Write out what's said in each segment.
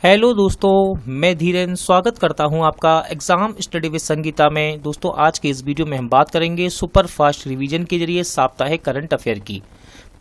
Hello दोस्तों, मैं धीरेन स्वागत करता हूं आपका एग्जाम स्टडी विद संगीता में। दोस्तों, आज के इस वीडियो में हम बात करेंगे सुपर फास्ट रिवीजन के जरिए साप्ताहिक करंट अफेयर की।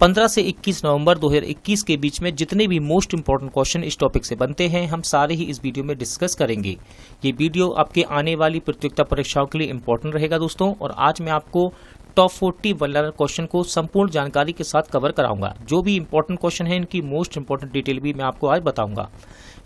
15 से 21 नवंबर 2021 के बीच में जितने भी मोस्ट इंपॉर्टेंट क्वेश्चन इस टॉपिक से बनते हैं, हम सारे ही इस वीडियो में डिस्कस करेंगे। ये वीडियो आपके आने वाली प्रतियोगिता परीक्षाओं के लिए इंपॉर्टेंट रहेगा दोस्तों। और आज मैं आपको टॉप 40 वनलाइनर क्वेश्चन को संपूर्ण जानकारी के साथ कवर कराऊंगा। जो भी इंपॉर्टेंट क्वेश्चन है, इनकी मोस्ट इंपॉर्टेंट डिटेल भी मैं आपको आज बताऊंगा।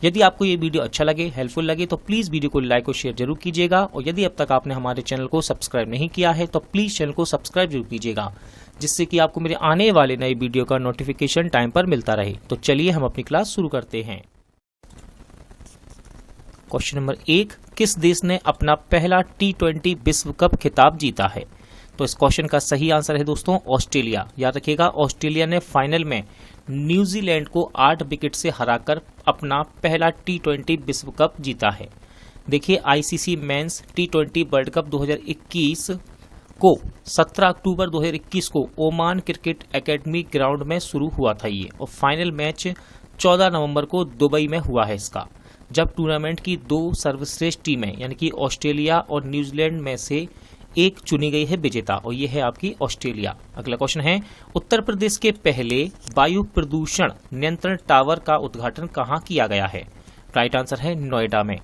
यदि आपको ये वीडियो अच्छा लगे, हेल्पफुल लगे, तो प्लीज वीडियो को लाइक और शेयर जरूर कीजिएगा। और यदि अब तक आपने हमारे चैनल को सब्सक्राइब नहीं किया है, तो प्लीज चैनल को सब्सक्राइब जरूर कीजिएगा, जिससे कि आपको मेरे आने वाले नए वीडियो का नोटिफिकेशन टाइम पर मिलता रहे। तो चलिए हम अपनी क्लास शुरू करते हैं। क्वेश्चन नंबर 1, किस देश ने अपना पहला T20 विश्व कप खिताब जीता है? तो इस क्वेश्चन का सही आंसर है दोस्तों ऑस्ट्रेलिया। याद रखिएगा, ऑस्ट्रेलिया ने फाइनल में न्यूजीलैंड को 8 विकेट से हराकर अपना पहला T20 विश्व कप जीता है। देखिए, ICC men's T20 world cup 2021 को 17 अक्टूबर 2021 को ओमान क्रिकेट एकेडमी ग्राउंड में शुरू हुआ था ये, और फाइनल मैच 14 नवंबर को दुबई में हुआ है इसका, जब टूर्नामेंट की 2 सर्वश्रेष्ठ टीमें यानी कि ऑस्ट्रेलिया और न्यूजीलैंड में से एक चुनी गई है विजेता, और ये है आपकी ऑस्ट्रेलिया। अगला क्वेश्चन है, उत्तर प्रदेश के पहले वायु प्रदूषण नियंत्रण टावर का उद्घाटन कहाँ किया गया है? राइट आंसर है नोएडा में।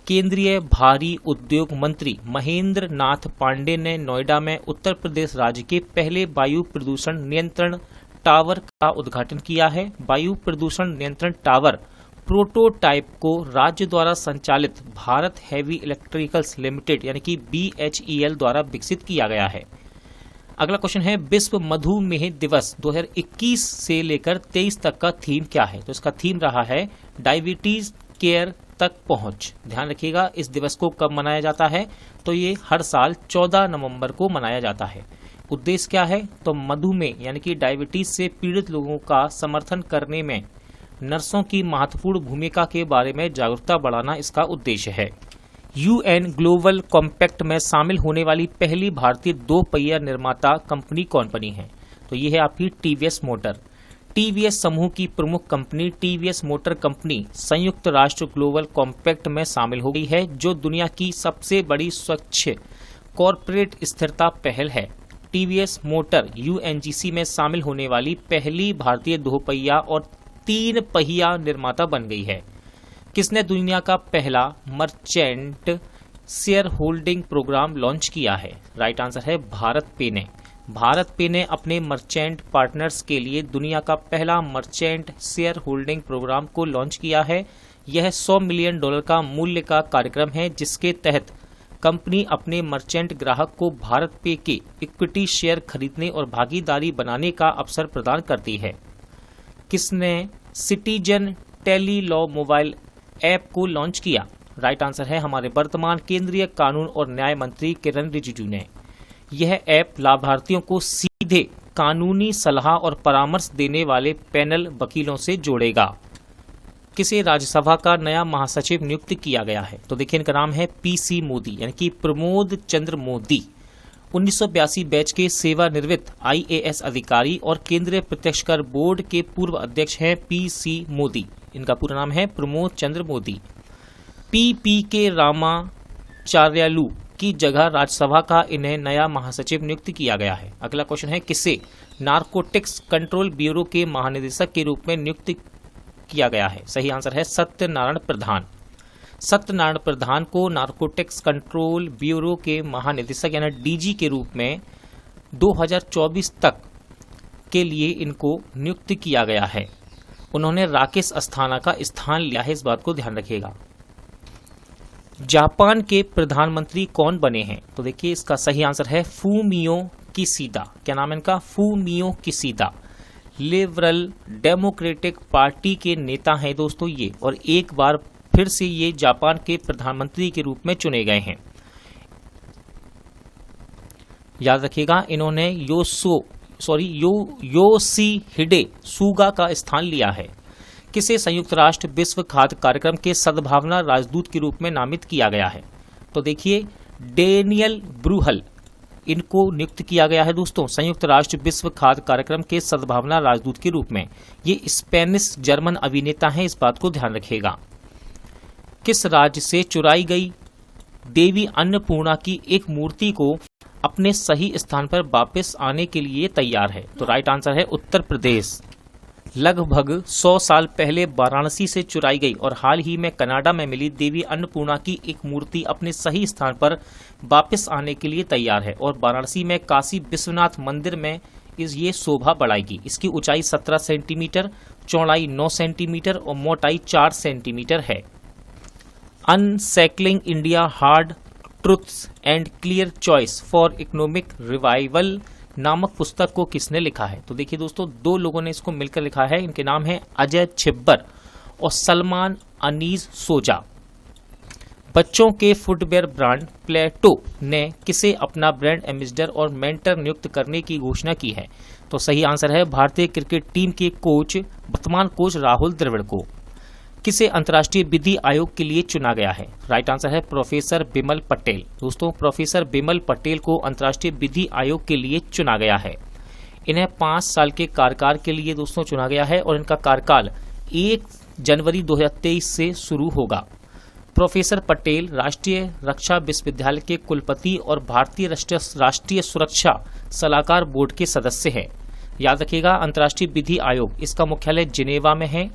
केंद्रीय भारी उद्योग मंत्री महेंद्र नाथ पांडे ने नोएडा में उत्तर प्रदेश राज्य के पहले वायु प्रदूषण नियंत्रण टावर का उद्घाटन किया है। वायु प्रदूषण नियंत्रण टावर प्रोटोटाइप को राज्य द्वारा संचालित भारत हेवी इलेक्ट्रिकल्स लिमिटेड यानी कि BHEL द्वारा विकसित किया गया है। अगला क्वेश्चन है, विश्व मधुमेह दिवस 2021 से लेकर 23 तक का थीम क्या है? तो इसका थीम रहा है डायबिटीज केयर तक पहुंच। ध्यान रखिएगा, इस दिवस को कब मनाया जाता है? तो ये हर साल 14 नवंबर को मनाया जाता है। उद्देश्य क्या है? तो मधुमेह यानी कि डायबिटीज से पीड़ित लोगों का समर्थन करने में नर्सों की महत्वपूर्ण भूमिका के बारे में जागरूकता बढ़ाना इसका उद्देश्य है। UN ग्लोबल कॉम्पैक्ट में शामिल होने वाली पहली भारतीय 2 पहिया निर्माता कंपनी कौन बनी है? तो ये है आपकी TVS मोटर। TVS समूह की प्रमुख कंपनी TVS मोटर कंपनी संयुक्त राष्ट्र ग्लोबल कॉम्पैक्ट में शामिल हो गई है, जो दुनिया की सबसे बड़ी स्वच्छ कॉरपोरेट स्थिरता पहल है। TVS मोटर UNGC में शामिल होने वाली पहली भारतीय 2 पहिया और 3 पहिया निर्माता बन गई है। किसने दुनिया का पहला merchant share holding program launch किया है? राइट आंसर है भारत पे ने। भारत पे ने अपने मर्चेंट पार्टनर्स के लिए दुनिया का पहला मर्चेंट शेयर होल्डिंग प्रोग्राम को लॉन्च किया है। यह $100 मिलियन का मूल्य का कार्यक्रम है, जिसके तहत कंपनी अपने मर्चेंट ग्राहक को भारत पे के इक्विटी शेयर खरीदने और भागीदारी बनाने का अवसर प्रदान करती है। किसने citizen tele law mobile app को लॉन्च किया? राइट आंसर है हमारे वर्तमान केंद्रीय कानून और न्याय मंत्री किरण रिजिजू ने। यह ऐप लाभार्थियों को सीधे कानूनी सलाह और परामर्श देने वाले पैनल वकीलों से जोड़ेगा। किसे राज्यसभा का नया महासचिव नियुक्त किया गया है? तो देखिए, इनका नाम है PC मोदी यानी कि प्रमोद चंद्र मोदी। 1982 बैच के सेवानिवृत्त IAS अधिकारी और केंद्रीय प्रत्यक्ष कर बोर्ड के पूर्व अध्यक्ष हैं PC मोदी। इनका पूरा नाम है प्रमोद चंद्र मोदी। PPK रामाचार्यालू की जगह राज्यसभा का इन्हें नया महासचिव नियुक्त किया गया है। अगला क्वेश्चन है, किसे नारकोटिक्स कंट्रोल ब्यूरो के महानिदेशक के रूप में नियुक्त किया गया है? सही आंसर है सत्यनारायण प्रधान। सत्यनारायण प्रधान को नारकोटिक्स कंट्रोल ब्यूरो के महानिदेशक यानी DG के रूप में 2024 तक के लिए इनको नियुक्त किया गया है। उन्होंने राकेश अस्थाना का स्थान लिया है, इस बात को ध्यान रखिएगा। जापान के प्रधानमंत्री कौन बने हैं? तो देखिए, इसका सही आंसर है फूमियो किशिदा। क्या नाम है इनका? Fumio Kishida. Liberal democratic party के नेता हैं दोस्तों ये, और एक बार फिर से ये जापान के प्रधानमंत्री के रूप में चुने गए हैं। याद रखिएगा, इन्होंने योशिहिडे सुगा का स्थान लिया है। किसे संयुक्त राष्ट्र विश्व खाद्य कार्यक्रम के सद्भावना राजदूत के रूप में नामित किया गया है? तो देखिए, डेनियल ब्रूहल इनको नियुक्त किया गया है दोस्तों संयुक्त राष्ट्र विश्व खाद्य कार्यक्रम के सद्भावना राजदूत के रूप में। ये स्पेनिश जर्मन अभिनेता हैं, इस बात को ध्यान रखिएगा। किस राज्य से चुराई गई देवी अन्नपूर्णा की एक मूर्ति को अपने सही स्थान पर वापस आने के लिए तैयार है? तो राइट आंसर है उत्तर प्रदेश। लगभग 100 साल पहले वाराणसी से चुराई गई और हाल ही में कनाडा में मिली देवी अन्नपूर्णा की एक मूर्ति अपने सही स्थान पर वापस आने के लिए तैयार है और वाराणसी में काशी विश्वनाथ मंदिर में ये शोभा बढ़ाएगी। इसकी ऊंचाई 17 सेंटीमीटर, चौड़ाई 9 सेंटीमीटर और मोटाई 4 सेंटीमीटर है। Unshackling India hard truths and clear choice for economic revival नामक पुस्तक को किसने लिखा है? तो देखिए दोस्तों, दो लोगों ने इसको मिलकर लिखा है। इनके नाम है अजय छिब्बर और सलमान अनीज सोजा। बच्चों के फुटवेयर ब्रांड प्लेटो ने किसे अपना ब्रांड एम्बेसडर और मेंटर नियुक्त करने की घोषणा की है? तो सही आंसर है भारतीय क्रिकेट टीम के वर्तमान कोच राहुल द्रविड़ को। किसे अंतर्राष्ट्रीय विधि आयोग के लिए चुना गया है? राइट आंसर है प्रोफेसर बिमल पटेल। दोस्तों, प्रोफेसर बिमल पटेल को अंतर्राष्ट्रीय विधि आयोग के लिए चुना गया है। इन्हें 5 साल के कार्यकाल के लिए दोस्तों चुना गया है और इनका कार्यकाल 1 जनवरी 2023 से शुरू होगा। प्रोफेसर पटेल राष्ट्रीय रक्षा विश्वविद्यालय के कुलपति और भारतीय राष्ट्रीय सुरक्षा सलाहकार बोर्ड के सदस्य हैं। याद रखिएगा, अंतर्राष्ट्रीय विधि आयोग, इसका मुख्यालय जिनेवा में है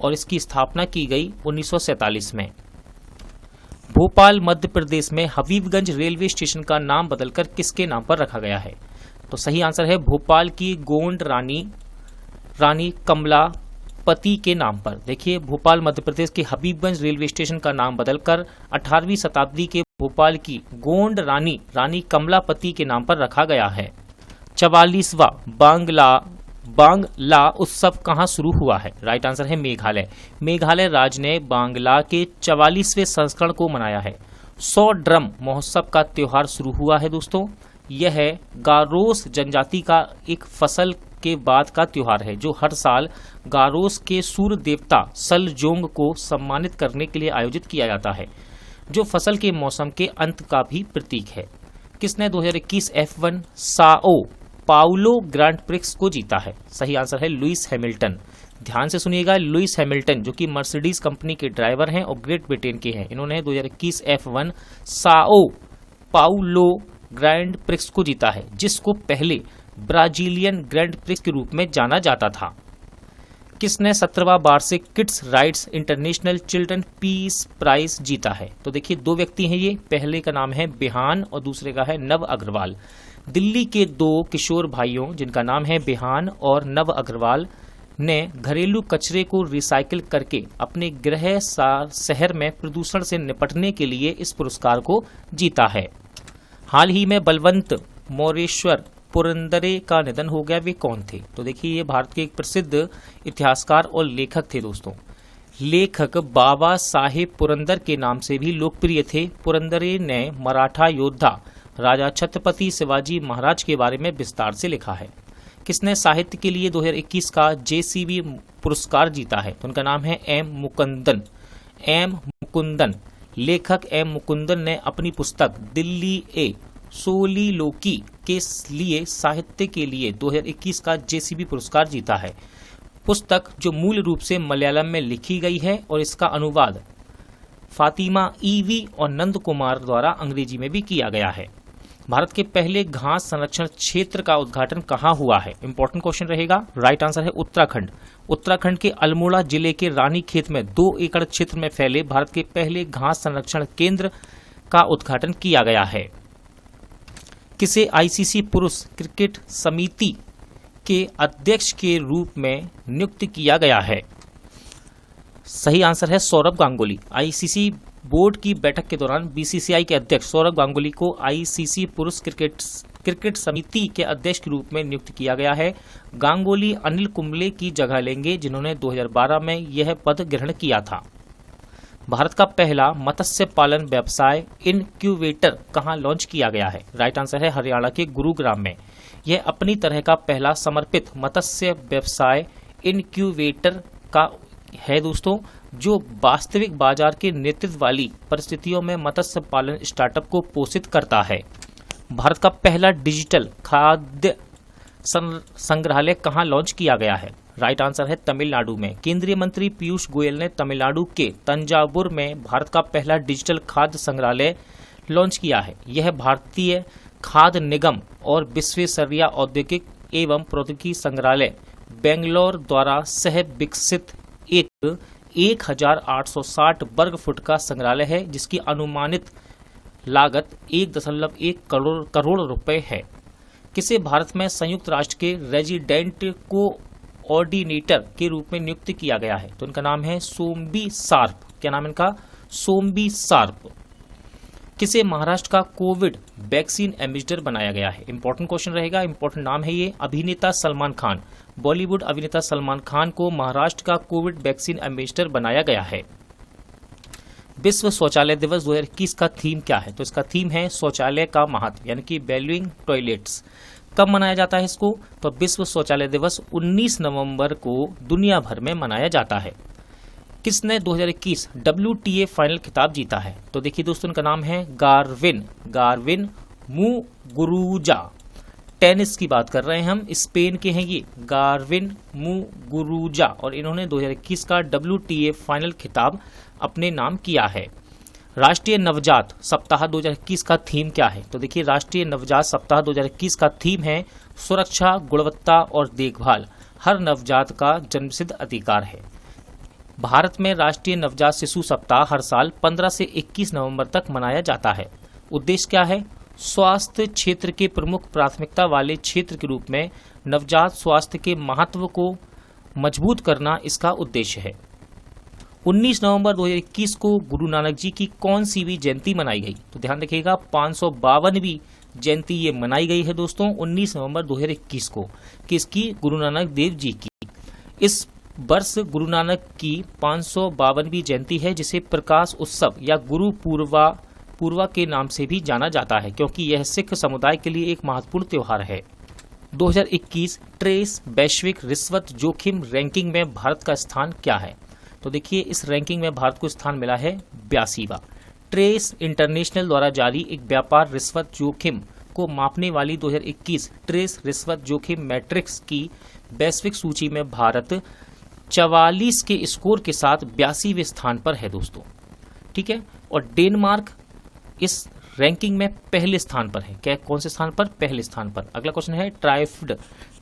और इसकी स्थापना की गई 1947 में। भोपाल मध्य प्रदेश में हबीबगंज रेलवे स्टेशन का नाम बदलकर किसके नाम पर रखा गया है? तो सही आंसर है भोपाल की गोंड रानी कमलापति के नाम पर। देखिए, भोपाल मध्य प्रदेश के हबीबगंज रेलवे स्टेशन का नाम बदलकर 18वीं शताब्दी के भोपाल की गोंड रानी कमलापति के नाम पर रखा गया है। 44वां बांग्ला उत्सव कहाँ शुरू हुआ है? राइट आंसर है मेघालय। मेघालय राज्य ने बांग्ला के 44वें संस्करण को मनाया है। 100 ड्रम महोत्सव का त्योहार शुरू हुआ है दोस्तों। यह गारोस जनजाति का एक फसल के बाद का त्योहार है जो हर साल गारोस के सूर्य देवता सलजोंग को सम्मानित करने के लिए आयोजित किया जाता है, जो फसल के मौसम के अंत का भी प्रतीक है। किसने 2021 F1 Sao Paulo grand prix को जीता है? सही आंसर है लुइस हैमिल्टन। ध्यान से सुनिएगा, लुइस हैमिल्टन जो कि मर्सिडीज कंपनी के ड्राइवर हैं और ग्रेट ब्रिटेन के हैं, इन्होंने 2021 F1 Sao Paulo grand prix को जीता है, जिसको पहले ब्राजीलियन ग्रैंड प्रिक्स के रूप में जाना जाता था। किसने 17वां वार्षिक kids rights international children peace prize जीता है? तो देखिए, 2 व्यक्ति हैं ये। पहले का नाम है बिहान और दूसरे का है नव अग्रवाल। दिल्ली के 2 किशोर भाइयों जिनका नाम है बिहान और नव अग्रवाल ने घरेलू कचरे को रिसाइकिल करके अपने गृह शहर में प्रदूषण से निपटने के लिए इस पुरस्कार को जीता है। हाल ही में बलवंत मोरेश्वर पुरंदरे का निधन हो गया। वे कौन थे? तो देखिए, ये भारत के एक प्रसिद्ध इतिहासकार और लेखक थे दोस्तों। लेखक बाबा साहेब पुरंदर के नाम से भी लोकप्रिय थे। पुरंदरे ने मराठा योद्धा राजा छत्रपति शिवाजी महाराज के बारे में विस्तार से लिखा है। किसने साहित्य के लिए 2021 का JCB पुरस्कार जीता है? तो उनका नाम है एम मुकुंदन। लेखक एम मुकुंदन ने अपनी पुस्तक दिल्ली ए सोलिलोकी के लिए साहित्य के लिए 2021 का JCB पुरस्कार जीता है। पुस्तक जो मूल रूप से मलयालम में लिखी गई है और इसका अनुवाद फातिमा EV और नंद कुमार द्वारा अंग्रेजी में भी किया गया है। भारत के पहले घास संरक्षण क्षेत्र का उद्घाटन कहाँ हुआ है? इंपॉर्टेंट क्वेश्चन रहेगा। राइट आंसर है उत्तराखंड। उत्तराखंड के अल्मोड़ा जिले के रानीखेत में 2 एकड़ क्षेत्र में फैले भारत के पहले घास संरक्षण केंद्र का उद्घाटन किया गया है। किसे ICC पुरुष क्रिकेट समिति के अध्यक्ष के रूप में नियुक्त किया गया है? सही आंसर है सौरभ गांगुली। ICC बोर्ड की बैठक के दौरान BCCI के अध्यक्ष सौरभ गांगुली को ICC पुरुष क्रिकेट समिति के अध्यक्ष के रूप में नियुक्त किया गया है। गांगुली अनिल कुंबले की जगह लेंगे, जिन्होंने 2012 में यह पद ग्रहण किया था। भारत का पहला मत्स्य पालन व्यवसाय इनक्यूबेटर कहाँ लॉन्च किया गया है? राइट आंसर है हरियाणा के गुरुग्राम में। यह अपनी तरह का पहला समर्पित मत्स्य व्यवसाय इनक्यूबेटर का है दोस्तों, जो वास्तविक बाजार के नेतृत्व वाली परिस्थितियों में मत्स्य पालन स्टार्टअप को पोषित करता है। भारत का पहला डिजिटल खाद्य संग्रहालय कहाँ लॉन्च किया गया है? राइट आंसर है तमिलनाडु में। केंद्रीय मंत्री पीयूष गोयल ने तमिलनाडु के तंजावुर में भारत का पहला डिजिटल खाद्य संग्रहालय लॉन्च किया है। यह भारतीय खाद्य निगम और विश्वेश्वरैया औद्योगिक एवं प्रौद्योगिकी संग्रहालय बेंगलोर द्वारा सह विकसित एक 1860 वर्ग फुट का संग्रहालय है, जिसकी अनुमानित लागत 1.1 करोड़ रुपए है। किसे भारत में संयुक्त राष्ट्र के रेजिडेंट कोऑर्डिनेटर के रूप में नियुक्त किया गया है? तो इनका नाम है सोमबी सार्प। क्या नाम इनका? सोमबी सार्प। किसे महाराष्ट्र का कोविड वैक्सीन एम्बेसडर बनाया गया है? इंपॉर्टेंट क्वेश्चन रहेगा, इंपॉर्टेंट नाम है ये। अभिनेता सलमान खान। बॉलीवुड अभिनेता सलमान खान को महाराष्ट्र का कोविड वैक्सीन एम्बेसडर बनाया गया है। विश्व शौचालय दिवस 2021 का थीम क्या है? तो इसका थीम है शौचालय का महत्व, यानी कि वैल्यूइंग टॉयलेट्स। कब मनाया जाता है इसको? तो विश्व शौचालय दिवस 19 नवंबर को दुनिया भर में मनाया जाता है। किसने 2021 WTA फाइनल खिताब जीता है? तो देखिए दोस्तों, इनका नाम है गार्विन मुगुरुजा। टेनिस की बात कर रहे हैं हम, स्पेन के हैं ये गार्विन मुगुरुजा, और इन्होंने 2021 का WTA फाइनल खिताब अपने नाम किया है। राष्ट्रीय नवजात सप्ताह 2021 का थीम क्या है? तो देखिए, राष्ट्रीय नवजात सप्ताह 2021 का थीम है सुरक्षा, गुणवत्ता और देखभाल हर नवजात का जन्मसिद्ध अधिकार है। भारत में राष्ट्रीय नवजात शिशु सप्ताह हर साल 15 से 21 नवंबर तक मनाया जाता है। उद्देश्य क्या है? स्वास्थ्य क्षेत्र के प्रमुख प्राथमिकता वाले क्षेत्र के रूप में नवजात स्वास्थ्य के महत्व को मजबूत करना इसका उद्देश्य है। 19 नवंबर 2021 को गुरु नानक जी की कौन सी भी जयंती मनाई गई? तो ध्यान रखिएगा, 552वीं जयंती ये मनाई गई है दोस्तों 19 नवंबर 2021 को। किसकी? गुरु नानक देव जी की। इस वर्ष गुरु नानक की 552वीं जयंती है, जिसे प्रकाश उत्सव या गुरु पूर्वा के नाम से भी जाना जाता है, क्योंकि यह सिख समुदाय के लिए एक महत्वपूर्ण त्योहार है। 2021 ट्रेस वैश्विक रिश्वत जोखिम रैंकिंग में भारत का स्थान क्या है? तो देखिए, इस रैंकिंग में भारत को स्थान मिला है 82वां। ट्रेस इंटरनेशनल द्वारा जारी एक व्यापार रिश्वत जोखिम को मापने वाली 2021 ट्रेस रिश्वत जोखिम मैट्रिक्स की वैश्विक सूची में भारत 44 के स्कोर के साथ 82वें स्थान पर है दोस्तों। ठीक है, और डेनमार्क इस रैंकिंग में पहले स्थान पर है। क्या? कौन से स्थान पर? पहले स्थान पर। अगला क्वेश्चन है,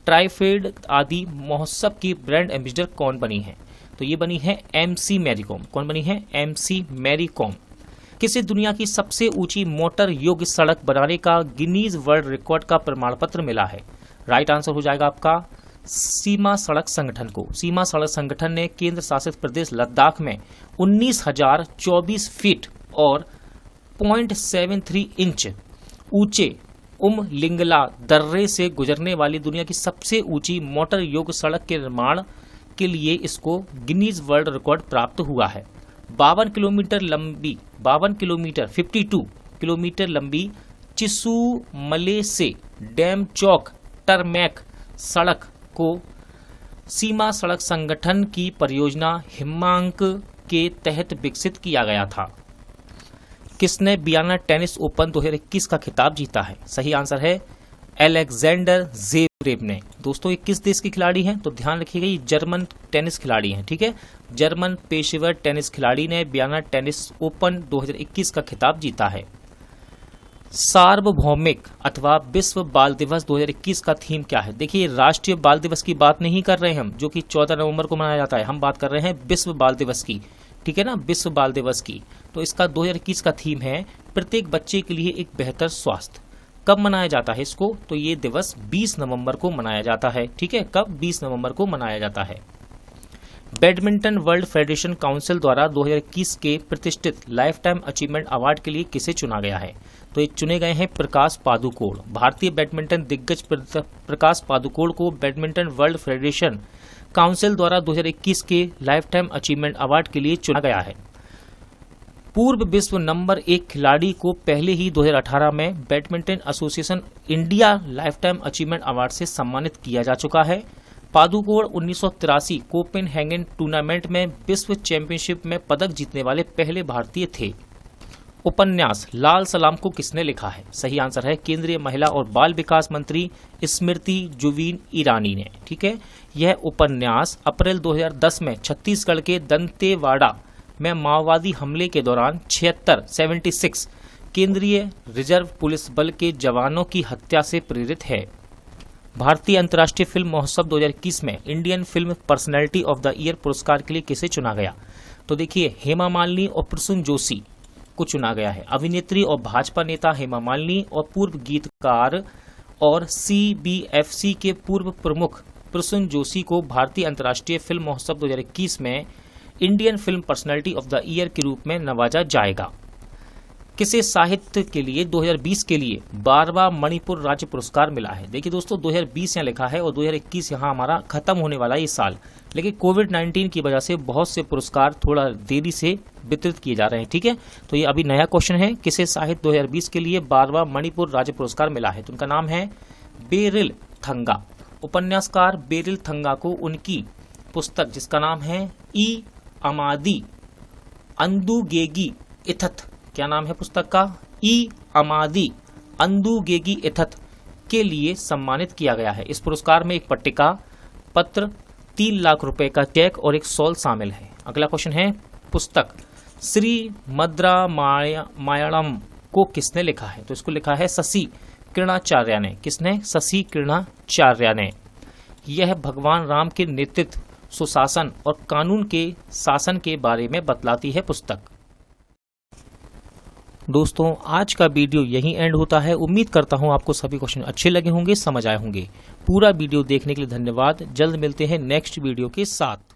ट्राइफेड आदि महोत्सव की ब्रांड एम्बेसडर कौन बनी है? तो ये बनी है MC मैरी कॉम। कौन बनी है? MC Mary Kom. किसे दुनिया की सबसे ऊंची मोटर योग्य सड़क बनाने का गिनीज वर्ल्ड रिकॉर्ड का प्रमाण पत्र मिला है? राइट आंसर हो जाएगा आपका सीमा सड़क संगठन को। सीमा सड़क संगठन ने केंद्र शासित प्रदेश लद्दाख में 19,024 फीट और 0.73 इंच ऊंचे उमलिंगला दर्रे से गुजरने वाली दुनिया की सबसे ऊंची मोटर योग्य सड़क के निर्माण के लिए इसको गिनीज वर्ल्ड रिकॉर्ड प्राप्त हुआ है। 52 किलोमीटर 52 किलोमीटर लंबी चिसूमले से डैम चौक टरमैक सड़क को सीमा सड़क संगठन की परियोजना हिमांक के तहत विकसित किया गया था। किसने वियना टेनिस ओपन 2021 का खिताब जीता है? सही आंसर है अलेक्जेंडर ज़वेरेव ने। दोस्तों, ये किस देश के खिलाड़ी हैं? तो ध्यान रखिएगा, ये जर्मन टेनिस खिलाड़ी हैं। ठीक है, जर्मन पेशेवर टेनिस खिलाड़ी ने वियना टेनिस ओपन 2021 का खिताब जीता है। सार्वभौमिक अथवा विश्व बाल दिवस 2021 का थीम क्या है? देखिए, राष्ट्रीय बाल दिवस की बात नहीं कर रहे हैं हम, जो कि 14 नवंबर को मनाया जाता है। हम बात कर रहे हैं विश्व बाल दिवस की। ठीक है ना, विश्व बाल दिवस की। तो इसका 2021 का थीम है प्रत्येक बच्चे के लिए एक बेहतर स्वास्थ्य। कब मनाया जाता है इसको? तो ये दिवस 20 नवंबर को मनाया जाता है। ठीक है, कब? 20 नवंबर को मनाया जाता है। बैडमिंटन वर्ल्ड फेडरेशन काउंसिल द्वारा 2021 के प्रतिष्ठित लाइफ टाइम अचीवमेंट अवार्ड के लिए किसे चुना गया है? तो ये चुने गए हैं प्रकाश पादुकोण। भारतीय बैडमिंटन दिग्गज प्रकाश पादुकोण को बैडमिंटन वर्ल्ड फेडरेशन काउंसिल द्वारा 2021 के लाइफ टाइम अचीवमेंट अवार्ड के लिए चुना गया है। पूर्व विश्व नंबर 1 खिलाड़ी को पहले ही 2018 में badminton association India life time achievement award से सम्मानित किया जा चुका है। पादुकोण 1983 कोपेनहेगन टूर्नामेंट में विश्व चैंपियनशिप में पदक जीतने वाले पहले भारतीय थे। उपन्यास लाल सलाम को किसने लिखा है? सही आंसर है केंद्रीय महिला और बाल विकास मंत्री स्मृति जुबिन ईरानी ने। ठीक है, यह उपन्यास अप्रैल 2010 में छत्तीसगढ़ के दंतेवाड़ा में माओवादी हमले के दौरान 76 केंद्रीय रिजर्व पुलिस बल के जवानों की हत्या से प्रेरित है। भारतीय अंतर्राष्ट्रीय फिल्म महोत्सव 2021 में Indian film personality of the year पुरस्कार के लिए किसे चुना गया? तो देखिए, हेमा मालिनी और प्रसून जोशी को चुना गया है। अभिनेत्री और भाजपा नेता हेमा मालिनी और पूर्व गीतकार और CBFC के पूर्व प्रमुख प्रसून जोशी को भारतीय अंतर्राष्ट्रीय फिल्म महोत्सव 2021 में Indian film personality of the year के रूप में नवाजा जाएगा। किसे साहित्य के लिए 2020 के लिए 12वां मणिपुर राज्य पुरस्कार मिला है? देखिए दोस्तों, 2020 यहाँ लिखा है और 2021 यहाँ हमारा खत्म होने वाला ये साल, लेकिन कोविड-19 की वजह से बहुत से पुरस्कार थोड़ा देरी से वितरित किए जा रहे हैं। ठीक है, तो ये अभी नया क्वेश्चन है, किसे साहित्य 2020 के लिए 12वां मणिपुर राज्य पुरस्कार मिला है? तो उनका नाम है बेरिल थंगा। उपन्यासकार बेरिल थंगा को उनकी पुस्तक जिसका नाम है ई अमादी अंदुगेगी इथत, क्या नाम है पुस्तक का? ई अमादी अंदुगेगी इथत के लिए सम्मानित किया गया है। इस पुरस्कार में एक पट्टिका, पत्र, 3 लाख रुपए का चेक और एक शॉल शामिल है। अगला क्वेश्चन है, पुस्तक श्री मद्रा मायणम को किसने लिखा है? तो इसको लिखा है शशि किरणाचार्य ने। किसने? शशि किरणाचार्य ने। यह भगवान राम के नेतृत्व, सुशासन और कानून के शासन के बारे में बतलाती है पुस्तक। दोस्तों, आज का वीडियो यहीं एंड होता है। उम्मीद करता हूं आपको सभी क्वेश्चन अच्छे लगे होंगे, समझ आए होंगे। पूरा वीडियो देखने के लिए धन्यवाद। जल्द मिलते हैं नेक्स्ट वीडियो के साथ।